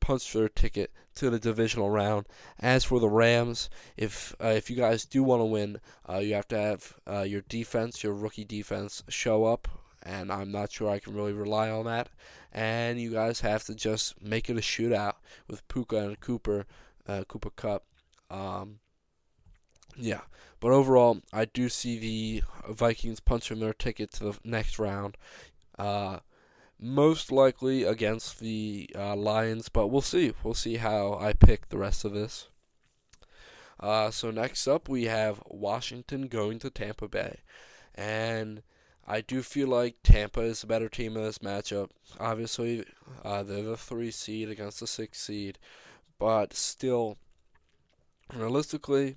punch their ticket to the divisional round. As for the Rams, if you guys do want to win, you have to have your defense, your rookie defense, show up, and I'm not sure I can really rely on that. And you guys have to just make it a shootout with Puka and Cooper Kupp. Yeah, but overall, I do see the Vikings punching their ticket to the next round. Uh, Most likely against the Lions, but we'll see. We'll see how I pick the rest of this. So next up, we have Washington going to Tampa Bay, and I do feel like Tampa is a better team in this matchup. Obviously, they're the 3 seed against the 6 seed, but still, realistically,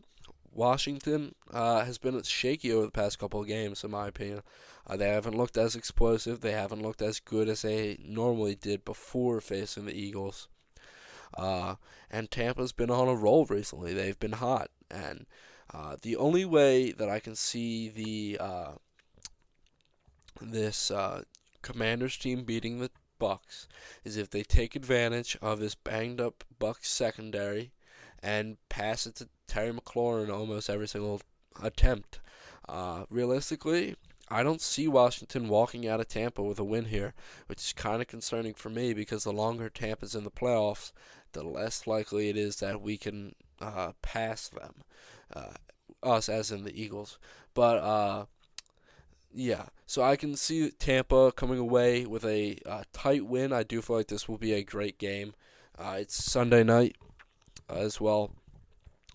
Washington has been shaky over the past couple of games, in my opinion. They haven't looked as explosive. They haven't looked as good as they normally did before facing the Eagles. Uh, and Tampa's been on a roll recently. They've been hot, and the only way that I can see the this Commanders team beating the Bucks is if they take advantage of this banged up Bucks secondary and pass it to Terry McLaurin almost every single attempt. Realistically, I don't see Washington walking out of Tampa with a win here, which is kind of concerning for me because the longer Tampa's in the playoffs, the less likely it is that we can pass them. Uh, us, as in the Eagles. But yeah, so I can see Tampa coming away with a tight win. I do feel like this will be a great game. It's Sunday night as well.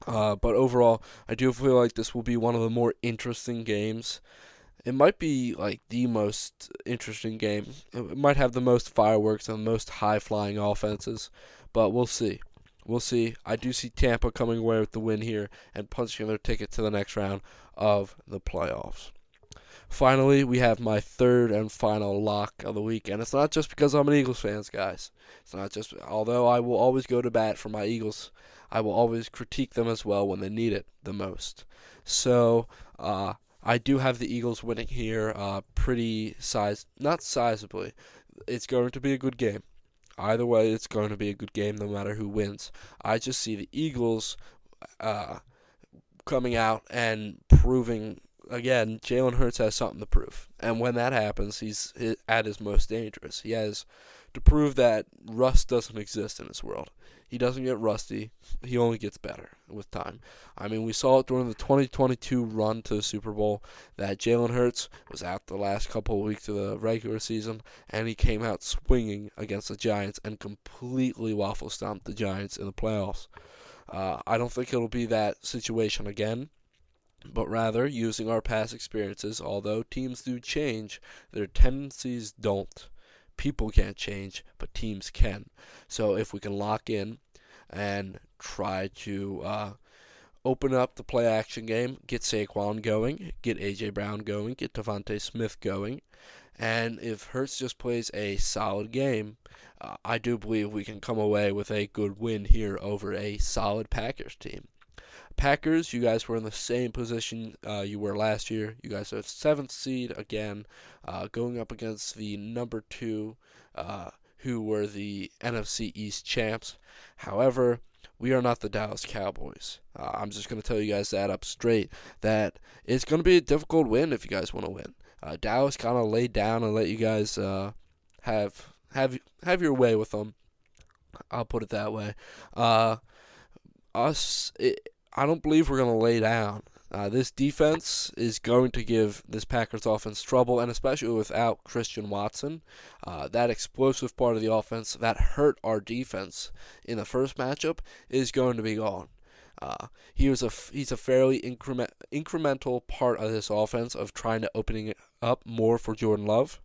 But overall, I do feel like this will be one of the more interesting games. It might be like the most interesting game. It might have the most fireworks and the most high flying offenses, but we'll see. We'll see. I do see Tampa coming away with the win here and punching their ticket to the next round of the playoffs. Finally, we have my third and final lock of the week, and it's not just because I'm an Eagles fan, guys. It's not just, although I will always go to bat for my Eagles, I will always critique them as well when they need it the most. So, I do have the Eagles winning here, not sizably. It's going to be a good game. Either way, it's going to be a good game no matter who wins. I just see the Eagles uh, coming out and proving again, Jalen Hurts has something to prove. And when that happens, he's at his most dangerous. He has to prove that rust doesn't exist in this world. He doesn't get rusty. He only gets better with time. I mean, we saw it during the 2022 run to the Super Bowl that Jalen Hurts was out the last couple of weeks of the regular season, and he came out swinging against the Giants and completely waffle stomped the Giants in the playoffs. I don't think it'll be that situation again, but rather using our past experiences. Although teams do change, their tendencies don't. People can't change, but teams can. So if we can lock in and try to open up the play action game, get Saquon going, get A.J. Brown going, get Devontae Smith going, and if Hurts just plays a solid game, I do believe we can come away with a good win here over a solid Packers team. Packers, you guys were in the same position you were last year. You guys are 7th seed again, going up against the number 2, who were the NFC East champs. However, we are not the Dallas Cowboys. I'm just going to tell you guys that up straight, that it's going to be a difficult win if you guys want to win. Dallas kind of laid down and let you guys have your way with them. I'll put it that way. I don't believe we're going to lay down. This defense is going to give this Packers offense trouble, and especially without Christian Watson, that explosive part of the offense that hurt our defense in the first matchup is going to be gone. He's a fairly incremental part of this offense of trying to opening it up more for Jordan Love,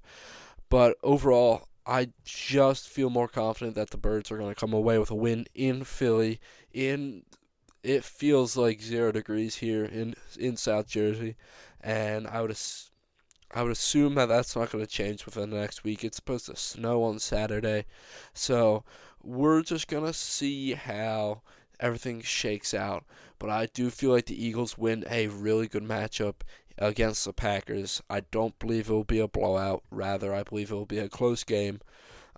but overall, I just feel more confident that the Birds are going to come away with a win in Philly. It feels like 0 degrees here in South Jersey, and I would assume that that's not going to change within the next week. It's supposed to snow on Saturday, so we're just going to see how everything shakes out. But I do feel like the Eagles win a really good matchup against the Packers. I don't believe it will be a blowout. Rather, I believe it will be a close game.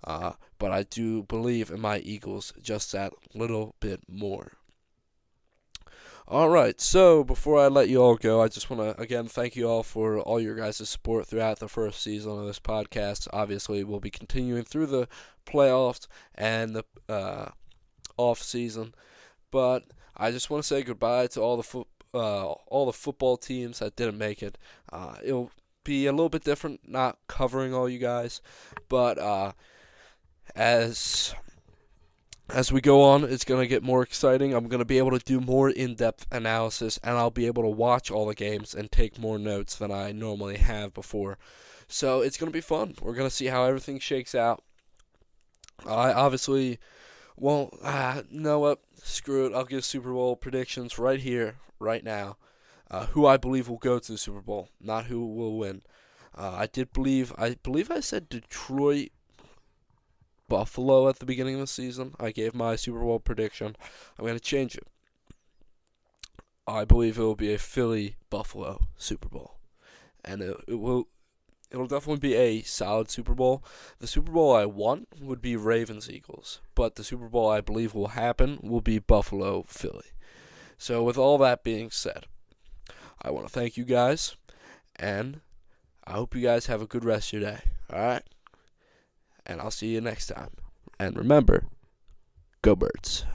But I do believe in my Eagles just that little bit more. Alright, so before I let you all go, I just want to, again, thank you all for all your guys' support throughout the first season of this podcast. Obviously, we'll be continuing through the playoffs and the off season, but I just want to say goodbye to all the all the football teams that didn't make it. It'll be a little bit different, not covering all you guys, but as we go on, it's going to get more exciting. I'm going to be able to do more in-depth analysis, and I'll be able to watch all the games and take more notes than I normally have before. So it's going to be fun. We're going to see how everything shakes out. I obviously won't. Know what? Screw it. I'll give Super Bowl predictions right here, right now. Who I believe will go to the Super Bowl, not who will win. I believe I said Detroit, Buffalo at the beginning of the season. I gave my Super Bowl prediction. I'm going to change it. I believe it will be a Philly Buffalo Super Bowl, and it'll definitely be a solid Super Bowl. The Super Bowl I want would be Ravens Eagles, but the Super Bowl I believe will happen will be Buffalo Philly. So with all that being said, I want to thank you guys, and I hope you guys have a good rest of your day. All right? And I'll see you next time. And remember, go Birds.